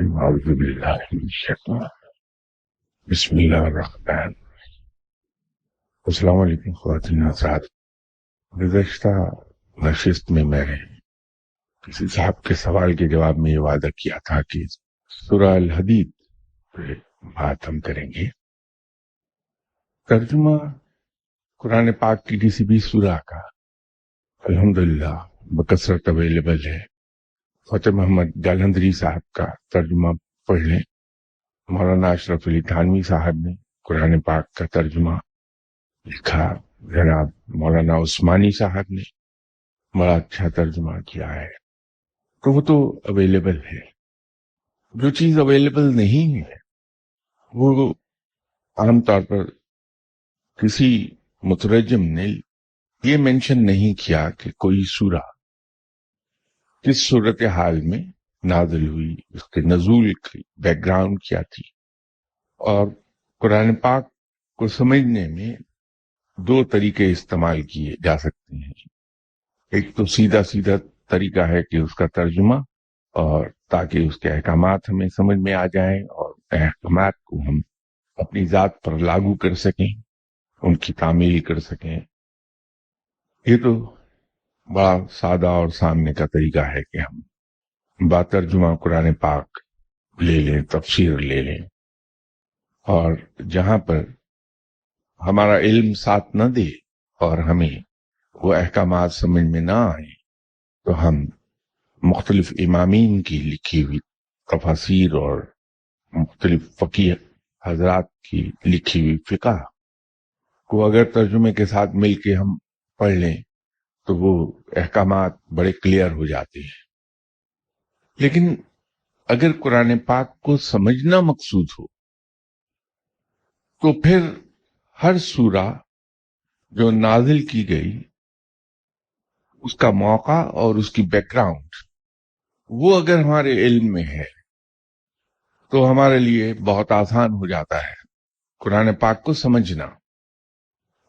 أعوذ بالله من الشيطان. بسم اللہ الرحمن. السلام علیکم خواتین حضرات. گزشتہ نشست میں میں نے کسی صاحب کے سوال کے جواب میں یہ وعدہ کیا تھا کہ سورہ الحدید پہ بات ہم کریں گے. ترجمہ قرآن پاک کی کسی بھی سورہ کا الحمدللہ بکثرت اویلیبل ہے. فتح محمد جالندری صاحب کا ترجمہ پڑھ لیں. مولانا اشرف علی تھانوی صاحب نے قرآن پاک کا ترجمہ لکھا. جناب مولانا عثمانی صاحب نے بڑا اچھا ترجمہ کیا ہے. تو وہ تو اویلیبل ہے. جو چیز اویلیبل نہیں ہے وہ عام طور پر کسی مترجم نے یہ مینشن نہیں کیا کہ کوئی سورہ کس صورتحال میں نازل ہوئی، اس کے نزول کی بیک گراؤنڈ کیا تھی. اور قرآن پاک کو سمجھنے میں دو طریقے استعمال کیے جا سکتے ہیں. ایک تو سیدھا سیدھا طریقہ ہے کہ اس کا ترجمہ، اور تاکہ اس کے احکامات ہمیں سمجھ میں آ جائیں اور احکامات کو ہم اپنی ذات پر لاگو کر سکیں، ان کی تعمیل کر سکیں. یہ تو بڑا سادہ اور سامنے کا طریقہ ہے کہ ہم با ترجمہ قرآن پاک لے لیں، تفسیر لے لیں، اور جہاں پر ہمارا علم ساتھ نہ دے اور ہمیں وہ احکامات سمجھ میں نہ آئیں تو ہم مختلف امامین کی لکھی ہوئی تفاسیر اور مختلف فقیہ حضرات کی لکھی ہوئی فقہ کو اگر ترجمے کے ساتھ مل کے ہم پڑھ لیں تو وہ احکامات بڑے کلیئر ہو جاتے ہیں. لیکن اگر قرآن پاک کو سمجھنا مقصود ہو تو پھر ہر سورہ جو نازل کی گئی اس کا موقع اور اس کی بیک گراؤنڈ وہ اگر ہمارے علم میں ہے تو ہمارے لیے بہت آسان ہو جاتا ہے قرآن پاک کو سمجھنا،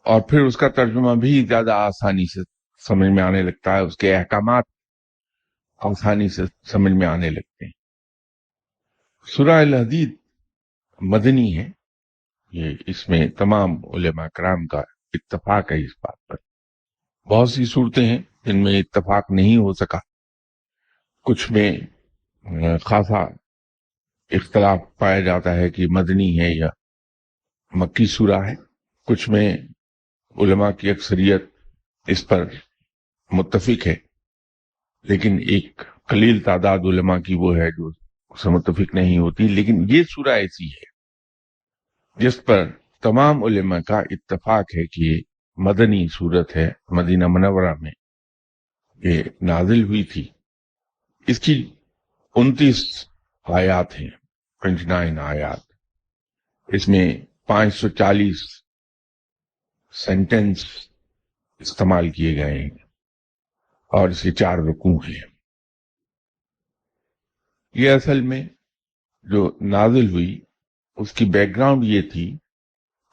اور پھر اس کا ترجمہ بھی زیادہ آسانی سے سمجھ میں آنے لگتا ہے، اس کے احکامات آسانی سے سمجھ میں آنے لگتے ہیں. سورہ الحدید مدنی ہے. یہ اس میں تمام علماء کرام کا اتفاق ہے. اس بات پر بہت سی صورتیں ہیں جن میں اتفاق نہیں ہو سکا. کچھ میں خاصا اختلاف پایا جاتا ہے کہ مدنی ہے یا مکی سورہ ہے. کچھ میں علماء کی اکثریت اس پر متفق ہے، لیکن ایک قلیل تعداد علماء کی وہ ہے جو اس سے متفق نہیں ہوتی. لیکن یہ سورہ ایسی ہے جس پر تمام علماء کا اتفاق ہے کہ یہ مدنی صورت ہے، مدینہ منورہ میں یہ نازل ہوئی تھی. اس کی 29 آیات ہیں، 29 آیات. اس میں 540 سینٹنس استعمال کیے گئے ہیں اور اس کے 4 رکوع ہیں. یہ اصل میں جو نازل ہوئی اس کی بیک گراؤنڈ یہ تھی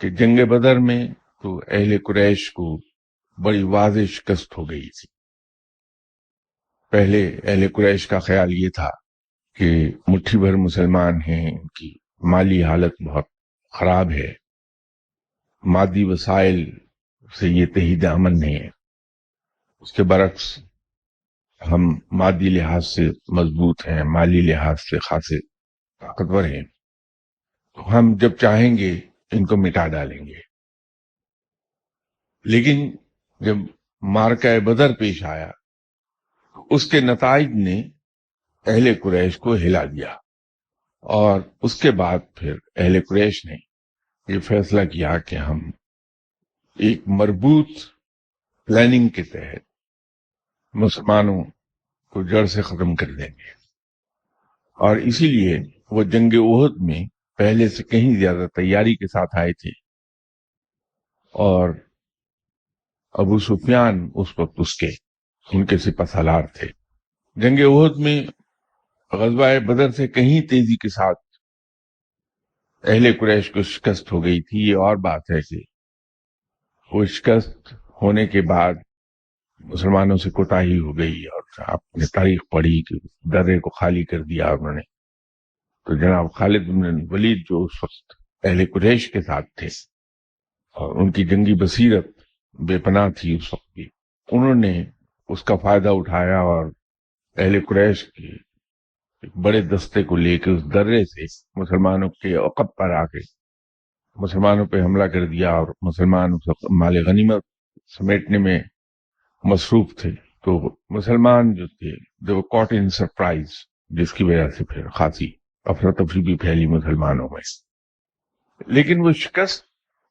کہ جنگ بدر میں تو اہل قریش کو بڑی واضح شکست ہو گئی تھی. پہلے اہل قریش کا خیال یہ تھا کہ مٹھی بھر مسلمان ہیں، ان کی مالی حالت بہت خراب ہے، مادی وسائل سے یہ تحید امن ہے. اس کے برعکس ہم مادی لحاظ سے مضبوط ہیں، مالی لحاظ سے خاصے طاقتور ہیں، تو ہم جب چاہیں گے ان کو مٹا ڈالیں گے. لیکن جب معرکہ بدر پیش آیا تو اس کے نتائج نے اہل قریش کو ہلا دیا، اور اس کے بعد پھر اہل قریش نے یہ فیصلہ کیا کہ ہم ایک مربوط پلاننگ کے تحت مسلمانوں کو جڑ سے ختم کر دیں گے. اور اسی لیے وہ جنگ احد میں پہلے سے کہیں زیادہ تیاری کے ساتھ آئے تھے، اور ابو سفیان اس وقت ان کے سپہ سالار تھے. جنگ احد میں غزوہ بدر سے کہیں تیزی کے ساتھ اہل قریش کو شکست ہو گئی تھی. یہ اور بات ہے کہ وہ شکست ہونے کے بعد مسلمانوں سے کوتاہی ہو گئی اور آپ نے تاریخ پڑھی کہ درے کو خالی کر دیا انہوں نے. تو جناب خالد بن ولید جو اس وقت اہل قریش کے ساتھ تھے اور ان کی جنگی بصیرت بے پناہ تھی اس وقت بھی، انہوں نے اس کا فائدہ اٹھایا اور اہل قریش کے ایک بڑے دستے کو لے کے اس درے سے مسلمانوں کے عقب پر آ کے مسلمانوں پہ حملہ کر دیا اور مسلمان اس وقت مال غنیمت سمیٹنے میں مصروف تھے. تو مسلمان جو تھے they were caught in surprise، جس کی وجہ سے پھر خاصی افراتفری بھی پھیلی مسلمانوں میں. لیکن وہ شکست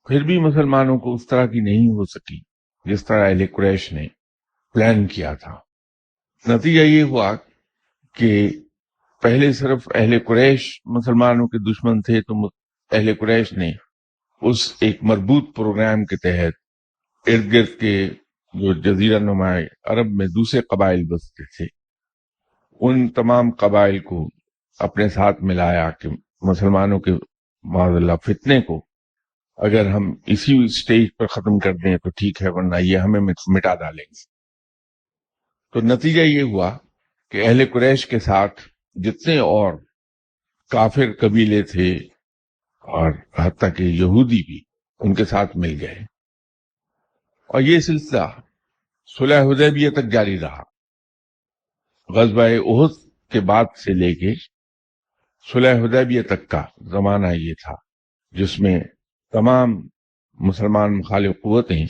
پھر بھی مسلمانوں کو اس طرح کی نہیں ہو سکی جس طرح اہل قریش نے پلان کیا تھا. نتیجہ یہ ہوا کہ پہلے صرف اہل قریش مسلمانوں کے دشمن تھے، تو اہل قریش نے اس ایک مربوط پروگرام کے تحت ارد گرد کے جو جزیرہ نما عرب میں دوسرے قبائل بستے تھے ان تمام قبائل کو اپنے ساتھ ملایا کہ مسلمانوں کے معاذ اللہ فتنے کو اگر ہم اسی سٹیج پر ختم کر دیں تو ٹھیک ہے، ورنہ یہ ہمیں مٹا ڈالیں گے. تو نتیجہ یہ ہوا کہ اہل قریش کے ساتھ جتنے اور کافر قبیلے تھے اور حتیٰ کہ یہودی بھی ان کے ساتھ مل گئے، اور یہ سلسلہ صلح حدیبیہ تک جاری رہا. غزوہ احد کے بعد سے لے کے صلح حدیبیہ تک کا زمانہ یہ تھا جس میں تمام مسلمان مخالف قوتیں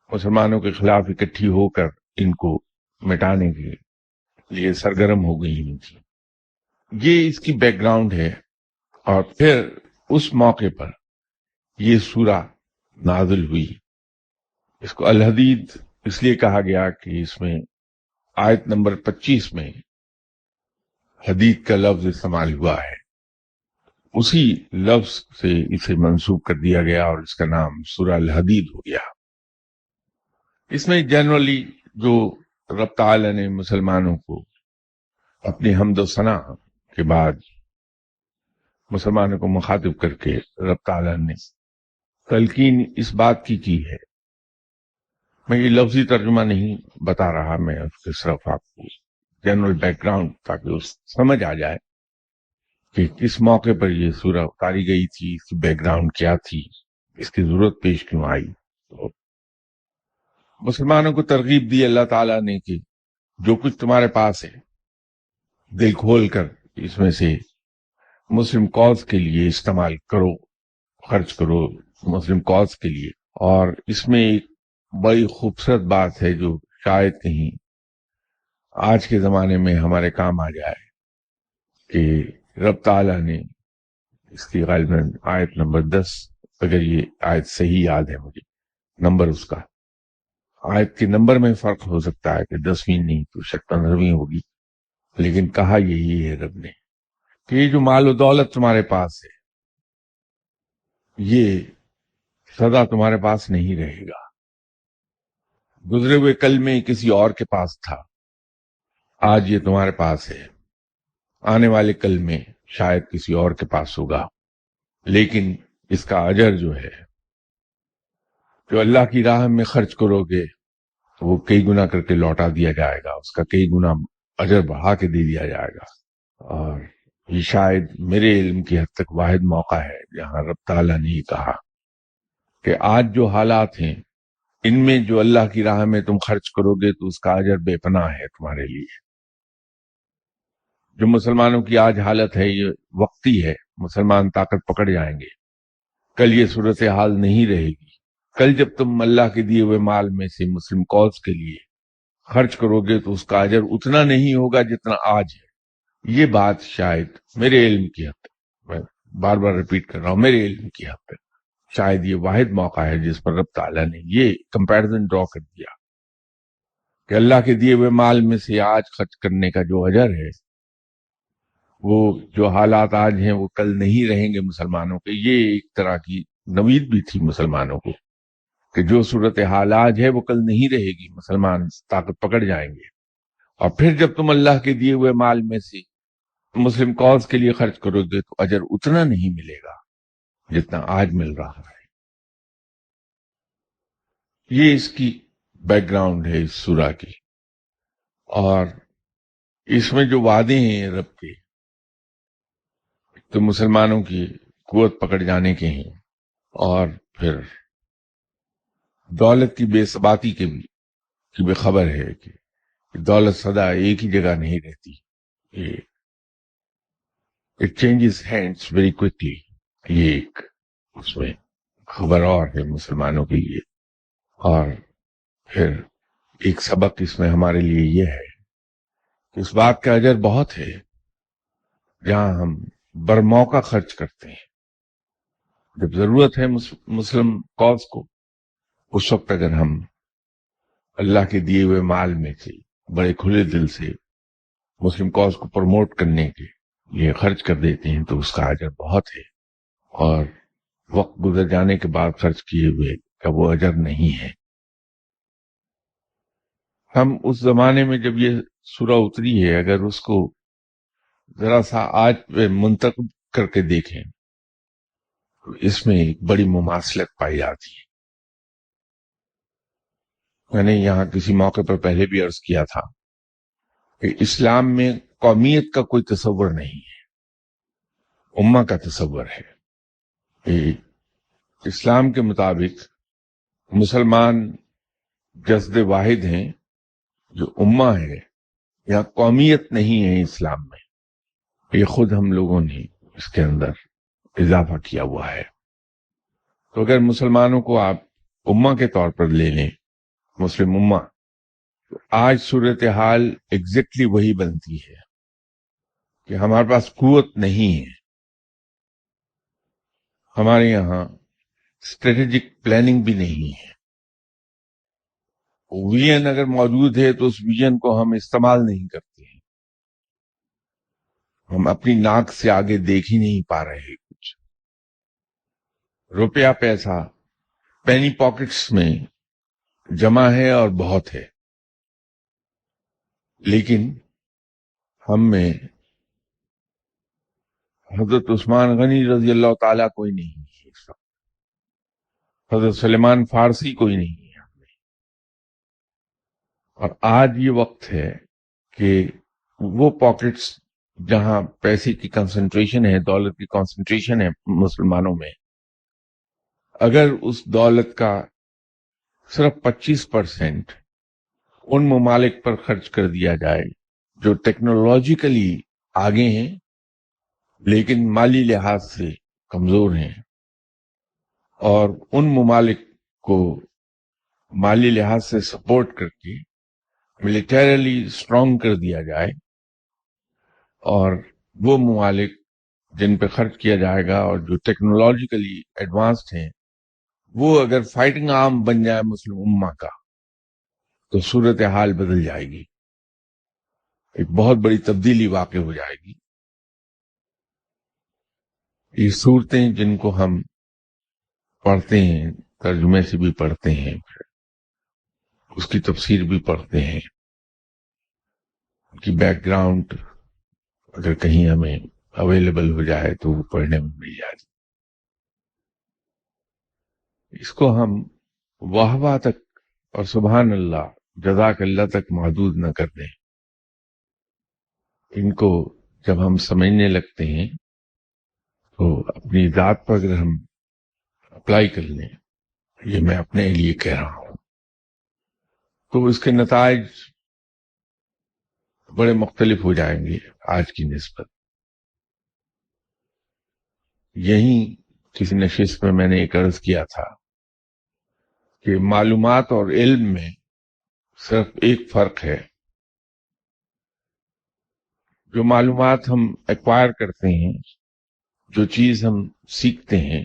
مسلمانوں کے خلاف اکٹھی ہو کر ان کو مٹانے کے لیے سرگرم ہو گئی تھی. یہ اس کی بیک گراؤنڈ ہے. اور پھر اس موقع پر یہ سورہ نازل ہوئی. اس کو الحدید اس لیے کہا گیا کہ اس میں آیت نمبر 25 میں حدید کا لفظ استعمال ہوا ہے، اسی لفظ سے اسے منسوب کر دیا گیا اور اس کا نام سورہ الحدید ہو گیا. اس میں جنرلی جو رب تعالی نے مسلمانوں کو اپنی حمد و ثنا کے بعد مسلمانوں کو مخاطب کر کے رب تعالی نے تلقین اس بات کی ہے. میں یہ لفظی ترجمہ نہیں بتا رہا، میں اس کے صرف آپ کو جنرل بیک گراؤنڈ تاکہ اس سمجھ آ جائے کہ کس موقع پر یہ سورہ اتاری گئی تھی، اس کی بیک گراؤنڈ کیا تھی، اس کی ضرورت پیش کیوں آئی. تو مسلمانوں کو ترغیب دی اللہ تعالیٰ نے کہ جو کچھ تمہارے پاس ہے دل کھول کر اس میں سے مسلم کاز کے لیے استعمال کرو، خرچ کرو مسلم کاز کے لیے. اور اس میں ایک بڑی خوبصورت بات ہے جو شاید کہیں آج کے زمانے میں ہمارے کام آ جائے کہ رب تعالیٰ نے اس کی غالباً آیت نمبر 10، اگر یہ آیت صحیح یاد ہے مجھے، نمبر اس کا آیت کے نمبر میں فرق ہو سکتا ہے کہ 10ویں نہیں تو شاید 15ویں ہوگی، لیکن کہا یہی ہے رب نے کہ یہ جو مال و دولت تمہارے پاس ہے یہ سدا تمہارے پاس نہیں رہے گا. گزرے ہوئے کل میں کسی اور کے پاس تھا، آج یہ تمہارے پاس ہے، آنے والے کل میں شاید کسی اور کے پاس ہوگا. لیکن اس کا اجر جو ہے جو اللہ کی راہ میں خرچ کرو گے وہ کئی گنا کر کے لوٹا دیا جائے گا، اس کا کئی گنا اجر بڑھا کے دے دیا جائے گا. اور یہ شاید میرے علم کی حد تک واحد موقع ہے جہاں رب تعالیٰ نے یہ کہا کہ آج جو حالات ہیں ان میں جو اللہ کی راہ میں تم خرچ کرو گے تو اس کا اجر بے پناہ ہے تمہارے لیے. جو مسلمانوں کی آج حالت ہے یہ وقتی ہے، مسلمان طاقت پکڑ جائیں گے، کل یہ صورتحال نہیں رہے گی. کل جب تم اللہ کے دیے ہوئے مال میں سے مسلم کاز کے لیے خرچ کرو گے تو اس کا اجر اتنا نہیں ہوگا جتنا آج ہے. یہ بات شاید میرے علم کی حد تک، میں بار بار ریپیٹ کر رہا ہوں، میرے علم کی حد تک شاید یہ واحد موقع ہے جس پر رب تعالیٰ نے یہ کمپیریزن ڈرا کر دیا کہ اللہ کے دیے ہوئے مال میں سے آج خرچ کرنے کا جو اجر ہے وہ جو حالات آج ہیں وہ کل نہیں رہیں گے مسلمانوں کے. یہ ایک طرح کی نوید بھی تھی مسلمانوں کو کہ جو صورتحال آج ہے وہ کل نہیں رہے گی، مسلمان طاقت پکڑ جائیں گے. اور پھر جب تم اللہ کے دیے ہوئے مال میں سے مسلم کاز کے لیے خرچ کرو گے تو اجر اتنا نہیں ملے گا جتنا آج مل رہا ہے. یہ اس کی بیک گراؤنڈ ہے اس سورہ کی، اور اس میں جو وعدے ہیں رب کے تو مسلمانوں کی قوت پکڑ جانے کے ہیں، اور پھر دولت کی بے ثباتی کی بھی خبر ہے کہ دولت سدا ایک ہی جگہ نہیں رہتی، it changes hands very quickly. یہ ایک اس میں خبر اور ہے مسلمانوں کے لیے. اور پھر ایک سبق اس میں ہمارے لیے یہ ہے کہ اس بات کا اجر بہت ہے جہاں ہم برموقع خرچ کرتے ہیں. جب ضرورت ہے مسلم کاز کو، اس وقت اگر ہم اللہ کے دیے ہوئے مال میں سے بڑے کھلے دل سے مسلم کاز کو پروموٹ کرنے کے لیے خرچ کر دیتے ہیں تو اس کا اجر بہت ہے، اور وقت گزر جانے کے بعد خرچ کیے ہوئے کا وہ اجر نہیں ہے. ہم اس زمانے میں جب یہ سورہ اتری ہے اگر اس کو ذرا سا آج پہ منتخب کر کے دیکھیں تو اس میں ایک بڑی مماثلت پائی جاتی ہے. میں نے یہاں کسی موقع پر پہلے بھی عرض کیا تھا کہ اسلام میں قومیت کا کوئی تصور نہیں ہے، امہ کا تصور ہے. کہ اسلام کے مطابق مسلمان جسد واحد ہیں، جو امہ ہے، یا قومیت نہیں ہے اسلام میں، یہ خود ہم لوگوں نے اس کے اندر اضافہ کیا ہوا ہے. تو اگر مسلمانوں کو آپ امہ کے طور پر لے لیں، مسلم امہ، تو آج صورتحال ایگزیکٹلی وہی بنتی ہے کہ ہمارے پاس قوت نہیں ہے. ہمارے یہاں اسٹریٹجک پلاننگ بھی نہیں ہے. ویژن اگر موجود ہے تو اس ویژن کو ہم استعمال نہیں کرتے ہیں. ہم اپنی ناک سے آگے دیکھ ہی نہیں پا رہے. کچھ روپیہ پیسہ پینی پاکٹس میں جمع ہے اور بہت ہے، لیکن ہم میں حضرت عثمان غنی رضی اللہ تعالیٰ کوئی نہیں ہے اس وقت، حضرت سلیمان فارسی کوئی نہیں ہے ہم میں. اور آج یہ وقت ہے کہ وہ پاکٹس جہاں پیسے کی کنسنٹریشن ہے، دولت کی کنسنٹریشن ہے مسلمانوں میں، اگر اس دولت کا صرف 25% ان ممالک پر خرچ کر دیا جائے جو ٹیکنالوجیکلی آگے ہیں لیکن مالی لحاظ سے کمزور ہیں، اور ان ممالک کو مالی لحاظ سے سپورٹ کر کے ملیٹریلی اسٹرانگ کر دیا جائے، اور وہ ممالک جن پہ خرچ کیا جائے گا اور جو ٹیکنالوجیکلی ایڈوانسڈ ہیں وہ اگر فائٹنگ آرم بن جائے مسلم امہ کا تو صورتحال بدل جائے گی، ایک بہت بڑی تبدیلی واقع ہو جائے گی. یہ صورتیں جن کو ہم پڑھتے ہیں، ترجمے سے بھی پڑھتے ہیں، اس کی تفسیر بھی پڑھتے ہیں، ان کی بیک گراؤنڈ اگر کہیں ہمیں اویلیبل ہو جائے تو وہ پڑھنے میں مل جائے. اس کو ہم واہ واہ تک اور سبحان اللہ جزاک اللہ تک محدود نہ کر دیں. ان کو جب ہم سمجھنے لگتے ہیں تو اپنی ذات پر اگر ہم اپلائی کر لیں، یہ میں اپنے لیے کہہ رہا ہوں، تو اس کے نتائج بڑے مختلف ہو جائیں گے آج کی نسبت. یہیں کسی نشست میں نے ایک عرض کیا تھا کہ معلومات اور علم میں صرف ایک فرق ہے. جو معلومات ہم ایکوائر کرتے ہیں، جو چیز ہم سیکھتے ہیں،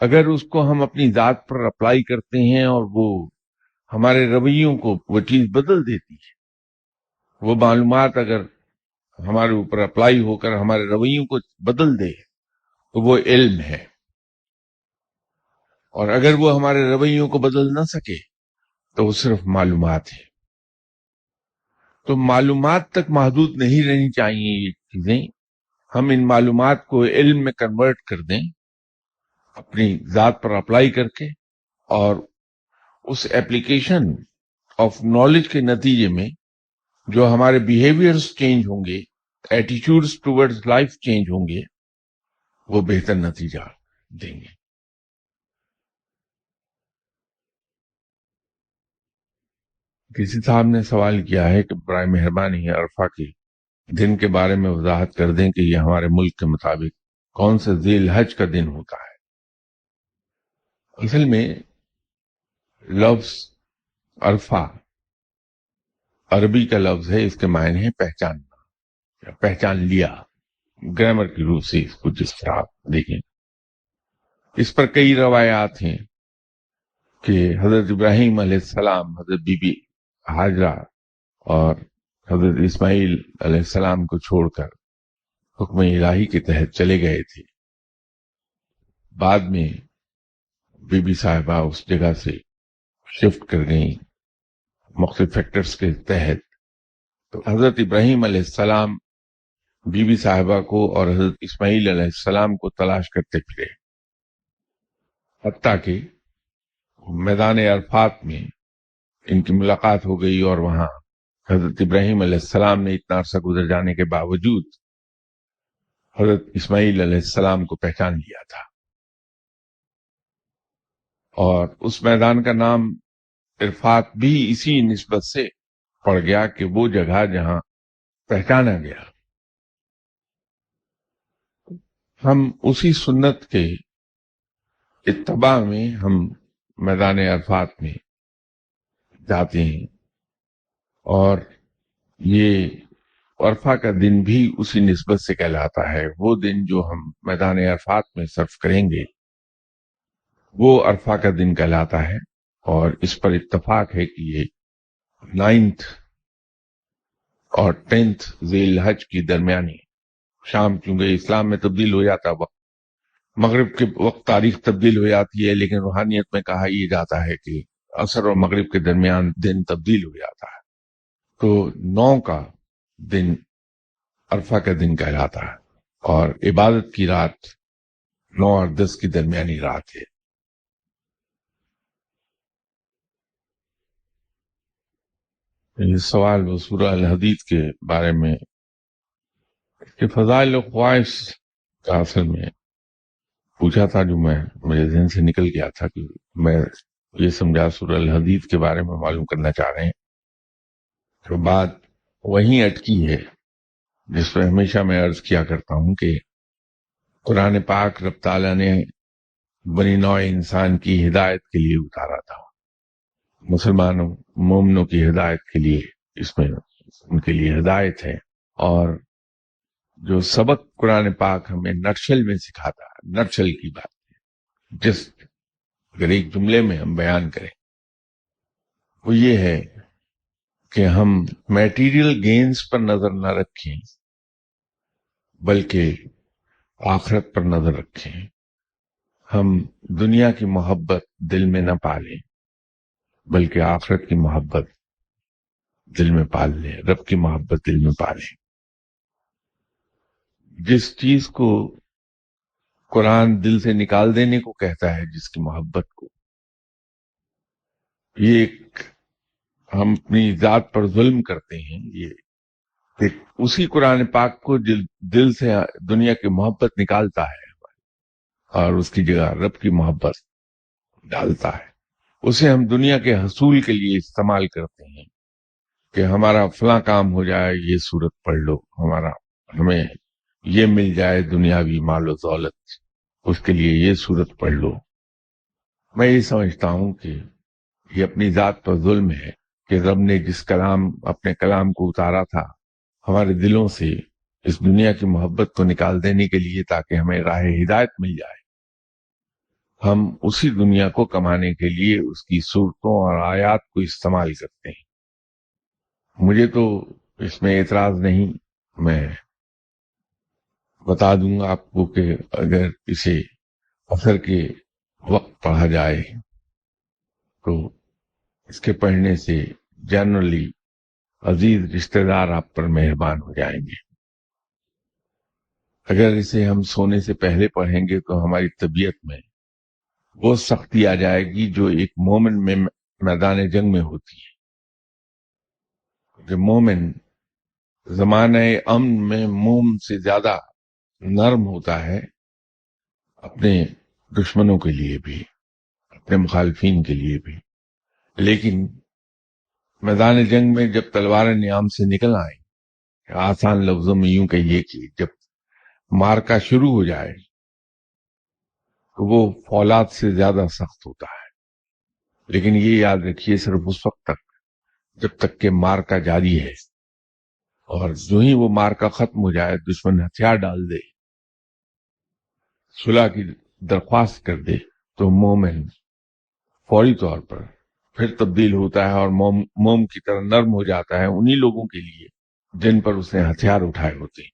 اگر اس کو ہم اپنی ذات پر اپلائی کرتے ہیں اور وہ ہمارے رویوں کو وہ چیز بدل دیتی ہے، وہ معلومات اگر ہمارے اوپر اپلائی ہو کر ہمارے رویوں کو بدل دے تو وہ علم ہے. اور اگر وہ ہمارے رویوں کو بدل نہ سکے تو وہ صرف معلومات ہے. تو معلومات تک محدود نہیں رہنی چاہیے یہ چیزیں. ہم ان معلومات کو علم میں کنورٹ کر دیں اپنی ذات پر اپلائی کر کے، اور اس ایپلیکیشن آف نالج کے نتیجے میں جو ہمارے بیہیویئرز چینج ہوں گے، ایٹیٹیوڈز ٹورڈز لائف چینج ہوں گے، وہ بہتر نتیجہ دیں گے۔ کسی صاحب نے سوال کیا ہے کہ برائے مہربانی عرفہ کے دن کے بارے میں وضاحت کر دیں کہ یہ ہمارے ملک کے مطابق کون سے ذی الحج کا دن ہوتا ہے۔ اصل میں لفظ عرفہ عربی کا لفظ ہے، اس کے معنی ہے پہچاننا، پہچان لیا، گرامر کی روح سے اس کو جس طرح آپ دیکھیں۔ اس پر کئی روایات ہیں کہ حضرت ابراہیم علیہ السلام حضرت بی بی ہاجرہ اور حضرت اسماعیل علیہ السلام کو چھوڑ کر حکم الہی کے تحت چلے گئے تھے۔ بعد میں بی بی صاحبہ اس جگہ سے شفٹ کر گئیں مختلف فیکٹرز کے تحت، تو حضرت ابراہیم علیہ السلام بی بی صاحبہ کو اور حضرت اسماعیل علیہ السلام کو تلاش کرتے پھرے، حتیٰ کہ میدان عرفات میں ان کی ملاقات ہو گئی، اور وہاں حضرت ابراہیم علیہ السلام نے اتنا عرصہ گزر جانے کے باوجود حضرت اسماعیل علیہ السلام کو پہچان لیا تھا، اور اس میدان کا نام عرفات بھی اسی نسبت سے پڑ گیا کہ وہ جگہ جہاں پہچانا گیا۔ ہم اسی سنت کے اتباع میں ہم میدان عرفات میں جاتے ہیں، اور یہ عرفہ کا دن بھی اسی نسبت سے کہلاتا ہے۔ وہ دن جو ہم میدان عرفات میں صرف کریں گے وہ عرفہ کا دن کہلاتا ہے، اور اس پر اتفاق ہے کہ یہ 9 اور 10 ذی الحج کی درمیانی شام، چونکہ اسلام میں تبدیل ہو جاتا وقت، مغرب کے وقت تاریخ تبدیل ہو جاتی ہے، لیکن روحانیت میں کہا یہ جاتا ہے کہ عصر اور مغرب کے درمیان دن تبدیل ہو جاتا ہے، تو 9 کا دن عرفہ کا دن کہلاتا ہے، اور عبادت کی رات 9 اور 10 کی درمیانی رات ہے۔ یہ سوال وہ سورہ الحدید کے بارے میں کہ فضائل و خواہش کا اصل میں پوچھا تھا، جو میرے ذہن سے نکل گیا تھا کہ میں یہ سمجھا سورہ الحدید کے بارے میں معلوم کرنا چاہ رہے ہیں، تو بات وہیں اٹکی ہے جس پہ ہمیشہ میں عرض کیا کرتا ہوں کہ قرآن پاک رب تعالیٰ نے بنی نوع انسان کی ہدایت کے لیے اتارا تھا، مسلمانوں مومنوں کی ہدایت کے لیے، اس میں ان کے لیے ہدایت ہے، اور جو سبق قرآن پاک ہمیں نٹشل میں سکھاتا ہے، نٹشل کی بات جس اگر ایک جملے میں ہم بیان کریں وہ یہ ہے کہ ہم میٹیریل گینز پر نظر نہ رکھیں بلکہ آخرت پر نظر رکھیں، ہم دنیا کی محبت دل میں نہ پالیں بلکہ آخرت کی محبت دل میں پال لیں، رب کی محبت دل میں پالیں۔ جس چیز کو قرآن دل سے نکال دینے کو کہتا ہے، جس کی محبت کو، یہ ایک ہم اپنی ذات پر ظلم کرتے ہیں، یہ ایک اسی قرآن پاک کو دل سے دنیا کی محبت نکالتا ہے اور اس کی جگہ رب کی محبت ڈالتا ہے۔ اسے ہم دنیا کے حصول کے لیے استعمال کرتے ہیں کہ ہمارا فلاں کام ہو جائے، یہ صورت پڑھ لو، ہمیں یہ مل جائے دنیاوی مال و دولت، اس کے لیے یہ صورت پڑھ لو۔ میں یہ سمجھتا ہوں کہ یہ اپنی ذات پر ظلم ہے کہ رب نے جس اپنے کلام کو اتارا تھا ہمارے دلوں سے اس دنیا کی محبت کو نکال دینے کے لیے تاکہ ہمیں راہ ہدایت مل جائے، ہم اسی دنیا کو کمانے کے لیے اس کی صورتوں اور آیات کو استعمال کرتے ہیں۔ مجھے تو اس میں اعتراض نہیں، میں بتا دوں گا آپ کو کہ اگر اسے عصر کے وقت پڑھا جائے تو اس کے پڑھنے سے جنرلی عزیز رشتہ دار آپ پر مہربان ہو جائیں گے۔ اگر اسے ہم سونے سے پہلے پڑھیں گے تو ہماری طبیعت میں وہ سختی آ جائے گی جو ایک مومن میں میدان جنگ میں ہوتی ہے کہ مومن زمانہ امن میں موم سے زیادہ نرم ہوتا ہے اپنے دشمنوں کے لیے بھی، اپنے مخالفین کے لیے بھی، لیکن میدان جنگ میں جب تلواریں نیام سے نکل آئیں، آسان لفظوں میں یوں کہیے کہ جب مارکا شروع ہو جائے تو وہ فولاد سے زیادہ سخت ہوتا ہے. لیکن یہ یاد رکھیے صرف اس وقت تک جب تک کہ مارکا جاری ہے، اور جو ہی وہ مارکا ختم ہو جائے، دشمن ہتھیار ڈال دے، صلح کی درخواست کر دے، تو مومن فوری طور پر پھر تبدیل ہوتا ہے اور موم کی طرح نرم ہو جاتا ہے انہی لوگوں کے لیے جن پر اس نے ہتھیار اٹھائے ہوتے ہیں.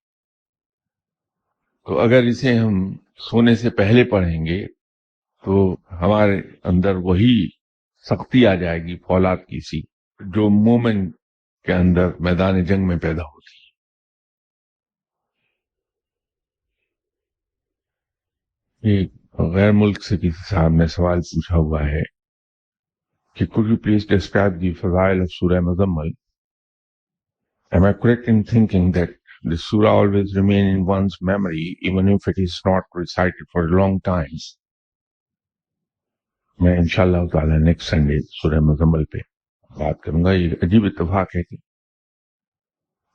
تو اگر اسے ہم سونے سے پہلے پڑھیں گے تو ہمارے اندر وہی سختی آ جائے گی فولاد کی سی جو مومن کے اندر میدان جنگ میں پیدا ہوتی ہے. ایک غیر ملک سے کسی صاحب نے سوال پوچھا ہوا ہے کہ could you please describe the فضائل of سورہ Muzammil. Am I correct in thinking that the surah always remain in one's memory even if it is not recited for a long time? میں انشاءاللہ تعالی نیکسٹ سنڈے سورہ مزمل پہ بات کروں گا. یہ عجیب اتفاق ہے کہ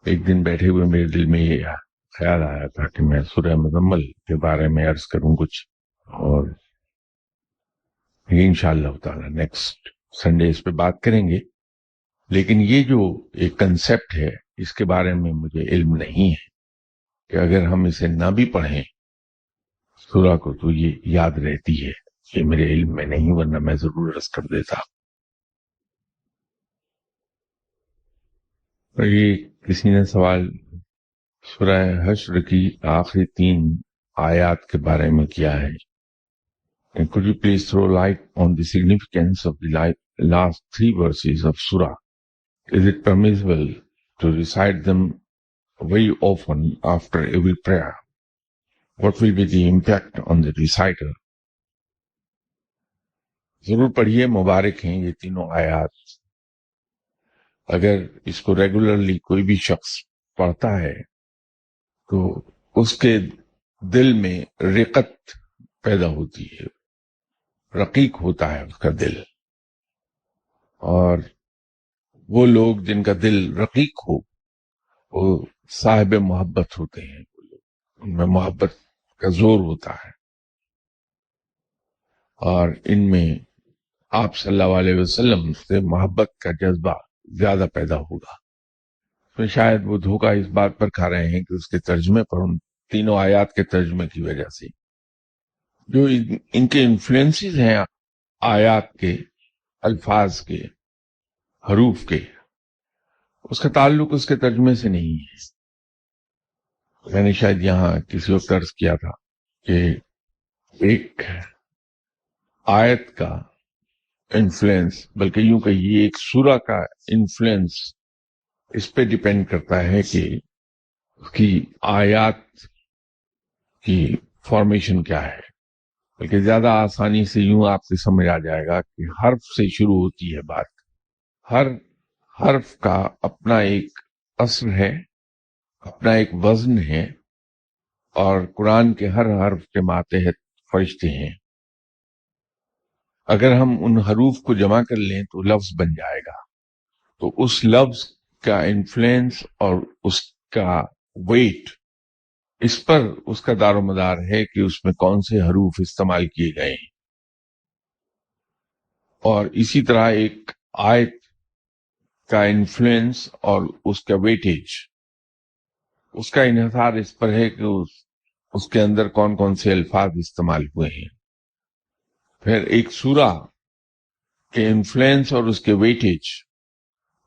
ایک دن بیٹھے ہوئے میرے دل میں یہ خیال آیا تھا کہ میں سورہ مزمل کے بارے میں عرض کروں کچھ، اور انشاءاللہ تعالی نیکسٹ سنڈے اس پہ بات کریں گے. لیکن یہ جو ایک کنسپٹ ہے اس کے بارے میں مجھے علم نہیں ہے کہ اگر ہم اسے نہ بھی پڑھیں سورہ کو تو یہ یاد رہتی ہے. یہ میرے علم میں نہیں، ورنہ میں ضرور عرض کر دیتا. اور یہ کسی نے سوال سورہ حشر کی آخری 3 آیات کے بارے میں کیا ہے. Could you please throw light on the significance of the last 3 verses of surah? Is it permissible to recite them very often after every prayer? What will be the impact on the reciter? ضرور پڑھیے، مبارک ہیں یہ تینوں آیات. اگر اس کو regularly کوئی بھی شخص پڑھتا ہے تو اس کے دل میں رقت پیدا ہوتی ہے، رقیق ہوتا ہے اس کا دل. اور وہ لوگ جن کا دل رقیق ہو وہ صاحب محبت ہوتے ہیں، ان میں محبت کا زور ہوتا ہے، اور ان میں آپ صلی اللہ علیہ وسلم سے محبت کا جذبہ زیادہ پیدا ہوگا. تو شاید وہ دھوکہ اس بات پر کھا رہے ہیں کہ اس کے ترجمے پر، ان تینوں آیات کے ترجمے کی وجہ سے جو ان کے انفلوئنسز ہیں آیات کے، الفاظ کے، حروف کے، اس کا تعلق اس کے ترجمے سے نہیں ہے. میں نے شاید یہاں کسی وقت عرض کیا تھا کہ ایک آیت کا انفلوئنس، بلکہ یوں کہیے ایک سورہ کا انفلوئنس اس پہ ڈیپینڈ کرتا ہے کہ اس کی آیات کی فارمیشن کیا ہے. بلکہ زیادہ آسانی سے یوں آپ سے سمجھ آ جائے گا کہ حرف سے شروع ہوتی ہے بات. ہر حرف کا اپنا ایک اثر ہے، اپنا ایک وزن ہے، اور قرآن کے ہر حرف کے ماتحت فرشتے ہیں. اگر ہم ان حروف کو جمع کر لیں تو لفظ بن جائے گا. تو اس لفظ کا انفلوئنس اور اس کا ویٹ، اس پر اس کا دار و مدار ہے کہ اس میں کون سے حروف استعمال کیے گئے ہیں. اور اسی طرح ایک آیت کا انفلوئنس اور اس کا ویٹیج، اس کا انحصار اس پر ہے کہ اس کے اندر کون کون سے الفاظ استعمال ہوئے ہیں. پھر ایک سورہ کے انفلوئنس اور اس کے ویٹیج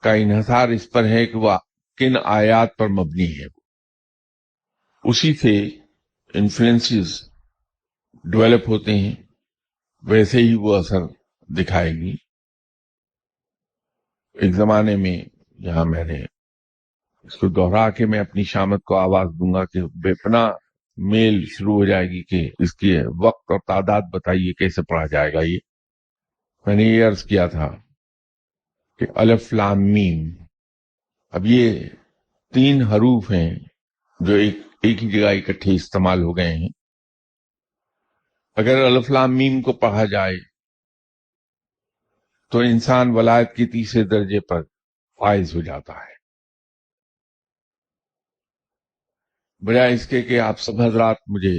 کا انحصار اس پر ہے کہ وہ کن آیات پر مبنی ہے. اسی سے انفلوئنسز ڈیولپ ہوتے ہیں، ویسے ہی وہ اثر دکھائے گی. ایک زمانے میں جہاں میں نے اس کو دوہرا کے میں اپنی شامت کو آواز دوں گا کہ بے پناہ میل شروع ہو جائے گی کہ اس کی وقت اور تعداد بتائیے کیسے پڑھا جائے گا. یہ میں نے یہ عرض کیا تھا کہ الف لام میم. اب یہ 3 حروف ہیں جو ایک ہی جگہ اکٹھے استعمال ہو گئے ہیں. اگر الف لام میم کو پڑھا جائے تو انسان ولایت کے تیسرے درجے پر فائز ہو جاتا ہے. بجائے اس کے کہ آپ سب حضرات مجھے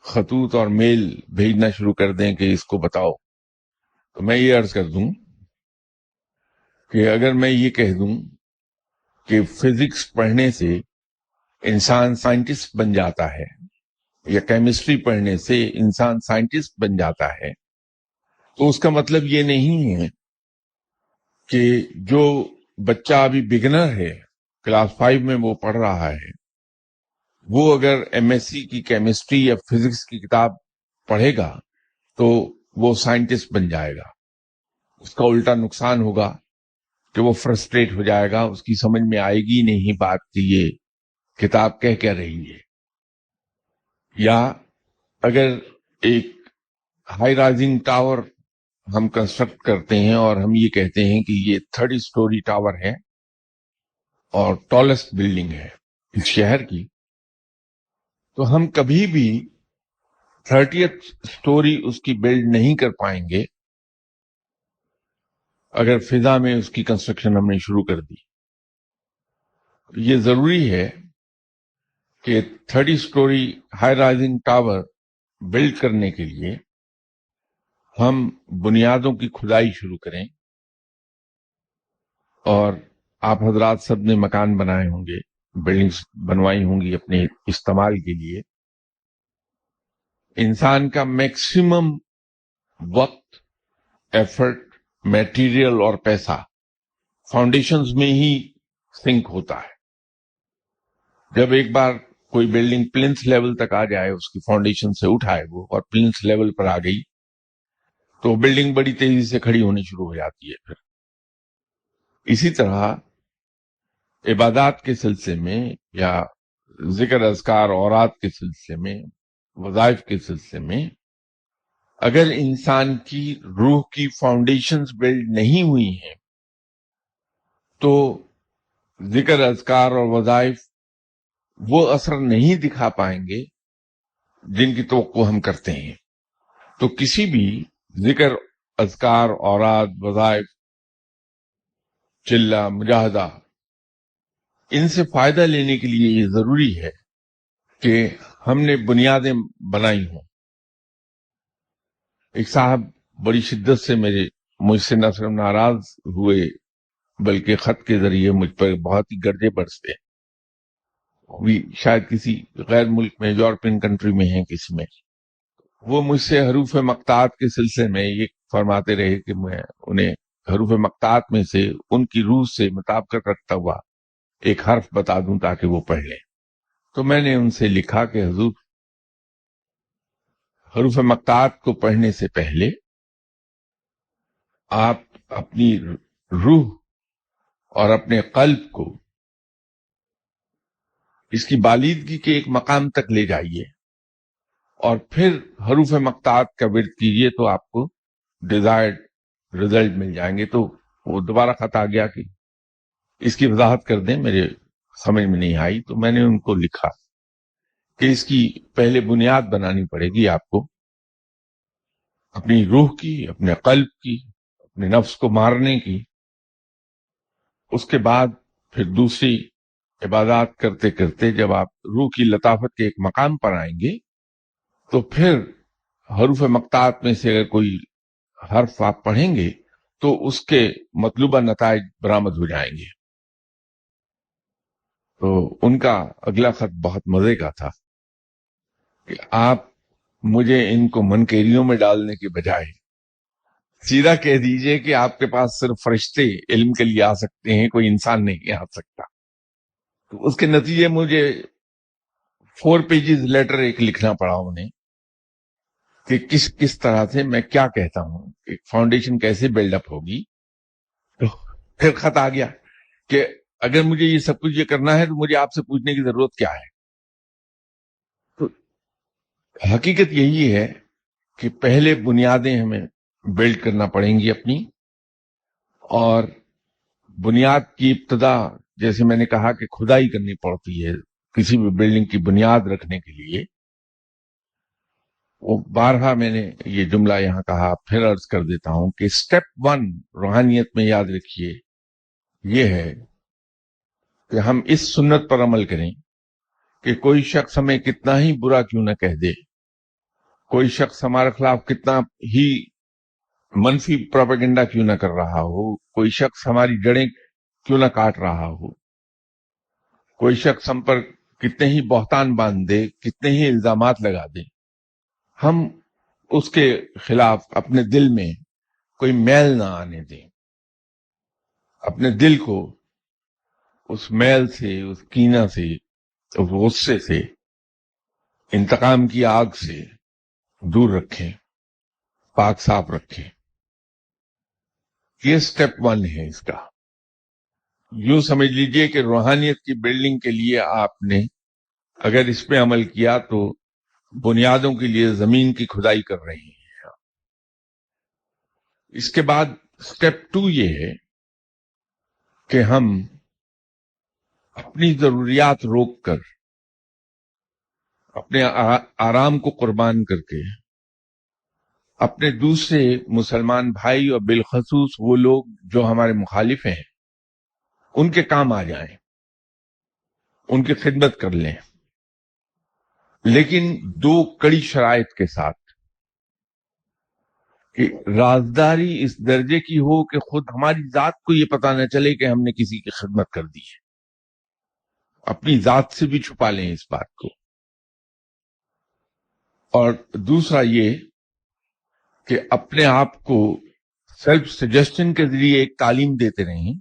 خطوط اور میل بھیجنا شروع کر دیں کہ اس کو بتاؤ، تو میں یہ عرض کر دوں کہ اگر میں یہ کہہ دوں کہ فزکس پڑھنے سے انسان سائنٹسٹ بن جاتا ہے یا کیمسٹری پڑھنے سے انسان سائنٹسٹ بن جاتا ہے، تو اس کا مطلب یہ نہیں ہے کہ جو بچہ ابھی بگنر ہے، کلاس 5 میں وہ پڑھ رہا ہے، وہ اگر ایم ایس سی کی کیمسٹری یا فزکس کی کتاب پڑھے گا تو وہ سائنٹسٹ بن جائے گا. اس کا الٹا نقصان ہوگا کہ وہ فرسٹریٹ ہو جائے گا، اس کی سمجھ میں آئے گی نہیں بات کہ یہ کتاب کہہ کیا رہی ہے. یا اگر ایک ہائی رائزنگ ٹاور ہم کنسٹرکٹ کرتے ہیں اور ہم یہ کہتے ہیں کہ یہ 30 اسٹوری ٹاور ہے اور ٹالسٹ بلڈنگ ہے اس شہر کی، تو ہم کبھی بھی 30th اسٹوری اس کی بلڈ نہیں کر پائیں گے اگر فضا میں اس کی کنسٹرکشن ہم نے شروع کر دی. یہ ضروری ہے کہ 30 storey high rising tower build کرنے کے لیے ہم بنیادوں کی کھدائی شروع کریں. اور آپ حضرات سب نے مکان بنائے ہوں گے، بلڈنگز بنوائی ہوں گی اپنے استعمال کے لیے. انسان کا میکسیمم وقت، ایفرٹ، میٹیریل اور پیسہ فاؤنڈیشنز میں ہی سنک ہوتا ہے. جب ایک بار کوئی بلڈنگ پلنتھ لیول تک آ جائے، اس کی فاؤنڈیشن سے اٹھائے وہ اور پلنتھ لیول پر آ گئی، تو بلڈنگ بڑی تیزی سے کھڑی ہونی شروع ہو جاتی ہے. پھر اسی طرح عبادات کے سلسلے میں یا ذکر اذکار اورات کے سلسلے میں، وظائف کے سلسلے میں، اگر انسان کی روح کی فاؤنڈیشنز بلڈ نہیں ہوئی ہیں تو ذکر اذکار اور وظائف وہ اثر نہیں دکھا پائیں گے جن کی توقع ہم کرتے ہیں. تو کسی بھی ذکر اذکار اورات وظائف چلہ مجاہدہ ان سے فائدہ لینے کے لیے یہ ضروری ہے کہ ہم نے بنیادیں بنائی ہوں. ایک صاحب بڑی شدت سے مجھ سے نہ صرف ناراض ہوئے بلکہ خط کے ذریعے مجھ پر بہت ہی گرجے برستے. بھی شاید کسی غیر ملک میں، یورپین کنٹری میں ہیں کسی میں. وہ مجھ سے حروف مقطعات کے سلسلے میں یہ فرماتے رہے کہ میں انہیں حروف مقطعات میں سے ان کی روح سے مطابقت رکھتا ہوا ایک حرف بتا دوں تاکہ وہ پڑھ لیں. تو میں نے ان سے لکھا کہ حضور، حروف مقطعات کو پڑھنے سے پہلے آپ اپنی روح اور اپنے قلب کو اس کی بالیدگی کے ایک مقام تک لے جائیے اور پھر حروف مقطعات کا ورد کیجئے تو آپ کو ڈیزائرڈ رزلٹ مل جائیں گے. تو وہ دوبارہ خط آ گیا کہ اس کی وضاحت کر دیں، میرے سمجھ میں نہیں آئی. تو میں نے ان کو لکھا کہ اس کی پہلے بنیاد بنانی پڑے گی آپ کو، اپنی روح کی، اپنے قلب کی، اپنے نفس کو مارنے کی. اس کے بعد پھر دوسری عبادات کرتے کرتے جب آپ روح کی لطافت کے ایک مقام پر آئیں گے تو پھر حروف مقطعات میں سے اگر کوئی حرف آپ پڑھیں گے تو اس کے مطلوبہ نتائج برآمد ہو جائیں گے. تو ان کا اگلا خط بہت مزے کا تھا کہ آپ مجھے ان کو منکیریوں میں ڈالنے کے بجائے سیدھا کہہ دیجئے کہ آپ کے پاس صرف فرشتے علم کے لیے آ سکتے ہیں، کوئی انسان نہیں آ سکتا. تو اس کے نتیجے مجھے 4 پیجز لیٹر ایک لکھنا پڑا انہیں کہ کس طرح سے میں کیا کہتا ہوں، ایک فاؤنڈیشن کیسے بلڈ اپ ہوگی. تو پھر خط آ گیا کہ اگر مجھے یہ سب کچھ یہ کرنا ہے تو مجھے آپ سے پوچھنے کی ضرورت کیا ہے. تو حقیقت یہی ہے کہ پہلے بنیادیں ہمیں بلڈ کرنا پڑیں گی اپنی، اور بنیاد کی ابتدا جیسے میں نے کہا کہ کھدائی کرنی پڑتی ہے کسی بھی بلڈنگ کی بنیاد رکھنے کے لیے. وہ بارہا میں نے یہ جملہ یہاں کہا، پھر عرض کر دیتا ہوں کہ سٹیپ 1 روحانیت میں یاد رکھیے یہ ہے کہ ہم اس سنت پر عمل کریں کہ کوئی شخص ہمیں کتنا ہی برا کیوں نہ کہہ دے، کوئی شخص ہمارے خلاف کتنا ہی منفی پروپیگنڈا کیوں نہ کر رہا ہو، کوئی شخص ہماری جڑیں کیوں نہ کاٹ رہا ہو، کوئی شخص ہم پر کتنے ہی بہتان باندھ دے، کتنے ہی الزامات لگا دے، ہم اس کے خلاف اپنے دل میں کوئی میل نہ آنے دیں. اپنے دل کو اس میل سے، اس کینہ سے، اس غصے سے، انتقام کی آگ سے دور رکھیں، پاک صاف رکھیں. یہ سٹیپ 1 ہے اس کا. یوں سمجھ لیجئے کہ روحانیت کی بلڈنگ کے لیے آپ نے اگر اس پہ عمل کیا تو بنیادوں کے لیے زمین کی کھدائی کر رہے ہیں. اس کے بعد سٹیپ 2 یہ ہے کہ ہم اپنی ضروریات روک کر، اپنے آرام کو قربان کر کے، اپنے دوسرے مسلمان بھائی اور بالخصوص وہ لوگ جو ہمارے مخالف ہیں ان کے کام آ جائیں، ان کی خدمت کر لیں، لیکن 2 کڑی شرائط کے ساتھ کہ رازداری اس درجے کی ہو کہ خود ہماری ذات کو یہ پتہ نہ چلے کہ ہم نے کسی کی خدمت کر دی ہے. اپنی ذات سے بھی چھپا لیں اس بات کو. اور دوسرا یہ کہ اپنے آپ کو سیلف سجیسشن کے ذریعے ایک تعلیم دیتے رہیں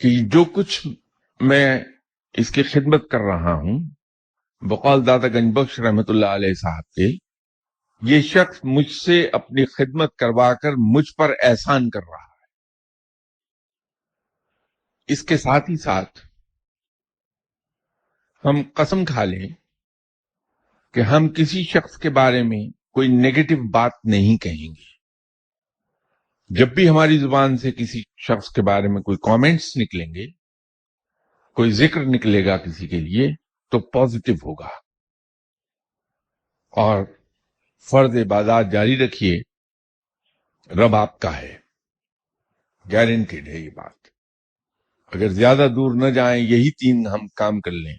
کہ جو کچھ میں اس کی خدمت کر رہا ہوں، بقول دادا گنج بخش رحمت اللہ علیہ صاحب کے، یہ شخص مجھ سے اپنی خدمت کروا کر مجھ پر احسان کر رہا ہے. اس کے ساتھ ہی ساتھ ہم قسم کھا لیں کہ ہم کسی شخص کے بارے میں کوئی نیگیٹو بات نہیں کہیں گے. جب بھی ہماری زبان سے کسی شخص کے بارے میں کوئی کامنٹس نکلیں گے، کوئی ذکر نکلے گا کسی کے لیے، تو پازیٹو ہوگا. اور فرض عبادات جاری رکھیے، رب آپ کا ہے، گارنٹیڈ ہے یہ بات. اگر زیادہ دور نہ جائیں، یہی 3 ہم کام کر لیں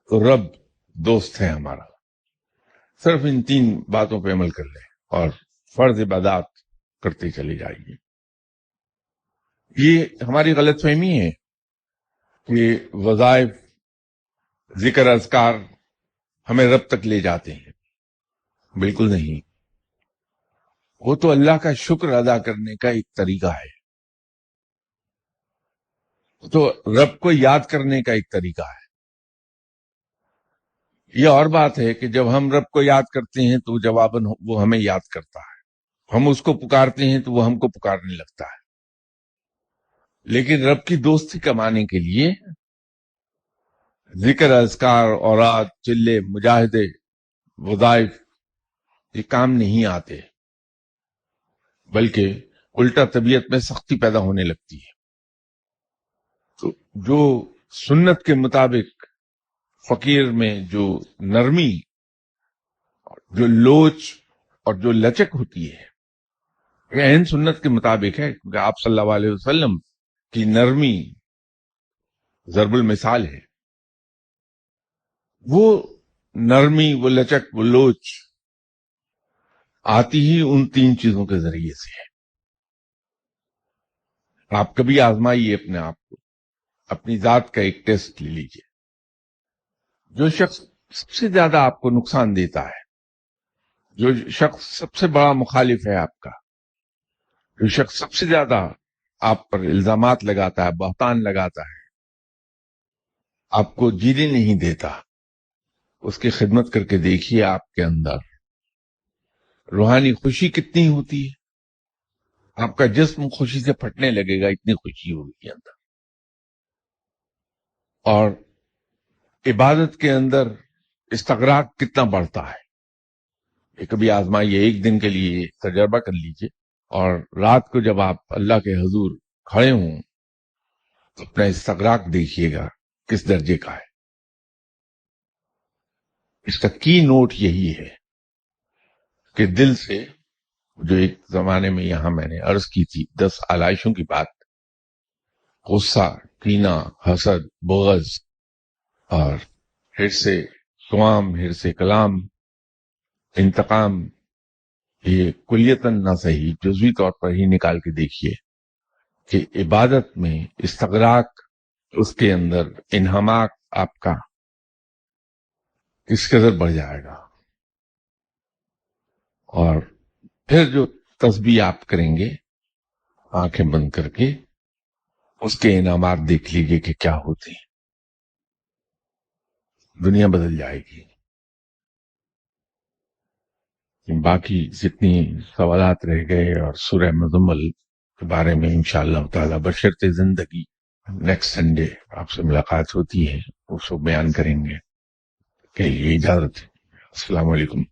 تو رب دوست ہے ہمارا. صرف ان 3 باتوں پہ عمل کر لیں اور فرض عبادات کرتے چلے جائیے. یہ ہماری غلط فہمی ہے کہ وظائف، ذکر، اذکار ہمیں رب تک لے جاتے ہیں. بالکل نہیں. وہ تو اللہ کا شکر ادا کرنے کا ایک طریقہ ہے، تو رب کو یاد کرنے کا ایک طریقہ ہے. یہ اور بات ہے کہ جب ہم رب کو یاد کرتے ہیں تو جواباً وہ ہمیں یاد کرتا ہے، ہم اس کو پکارتے ہیں تو وہ ہم کو پکارنے لگتا ہے. لیکن رب کی دوستی کمانے کے لیے ذکر، اذکار، اوراد، چلے، مجاہدے، وظائف یہ کام نہیں آتے، بلکہ الٹا طبیعت میں سختی پیدا ہونے لگتی ہے. تو جو سنت کے مطابق فقیر میں جو نرمی، جو لوچ اور جو لچک ہوتی ہے، یہ عین سنت کے مطابق ہے، کیونکہ آپ صلی اللہ علیہ وسلم کی نرمی ضرب المثال ہے. وہ نرمی، وہ لچک، وہ لوچ آتی ہی ان 3 چیزوں کے ذریعے سے ہے. آپ کبھی آزمائیے اپنے آپ کو، اپنی ذات کا ایک ٹیسٹ لے لیجئے. جو شخص سب سے زیادہ آپ کو نقصان دیتا ہے، جو شخص سب سے بڑا مخالف ہے آپ کا، جو شخص سب سے زیادہ آپ پر الزامات لگاتا ہے، بہتان لگاتا ہے، آپ کو جینے نہیں دیتا، اس کی خدمت کر کے دیکھیے آپ کے اندر روحانی خوشی کتنی ہوتی ہے. آپ کا جسم خوشی سے پھٹنے لگے گا، اتنی خوشی ہوگی اندر. اور عبادت کے اندر استغراق کتنا بڑھتا ہے، یہ کبھی آزمائیے، ایک دن کے لیے تجربہ کر لیجئے. اور رات کو جب آپ اللہ کے حضور کھڑے ہوں تو اپنا استغراق دیکھیے گا کس درجے کا ہے. اس کا کی نوٹ یہی ہے کہ دل سے، جو ایک زمانے میں یہاں میں نے عرض کی تھی 10 آلائشوں کی بات، غصہ، کینہ، حسد، بغض اور حرص سوام، حرص کلام، انتقام، یہ کلیتاً نہ صحیح، جزوی طور پر ہی نکال کے دیکھیے کہ عبادت میں استغراق، اس کے اندر انہماک آپ کا کس قدر بڑھ جائے گا. اور پھر جو تسبیح آپ کریں گے آنکھیں بند کر کے، اس کے انعامات دیکھ لیجئے کہ کیا ہوتے ہیں. دنیا بدل جائے گی. باقی جتنی سوالات رہ گئے اور سورہ مزمل کے بارے میں انشاءاللہ تعالی بشرط زندگی نیکسٹ سنڈے آپ سے ملاقات ہوتی ہے، اس کو بیان کریں گے. کہ یہ اجازت ہے. السلام علیکم.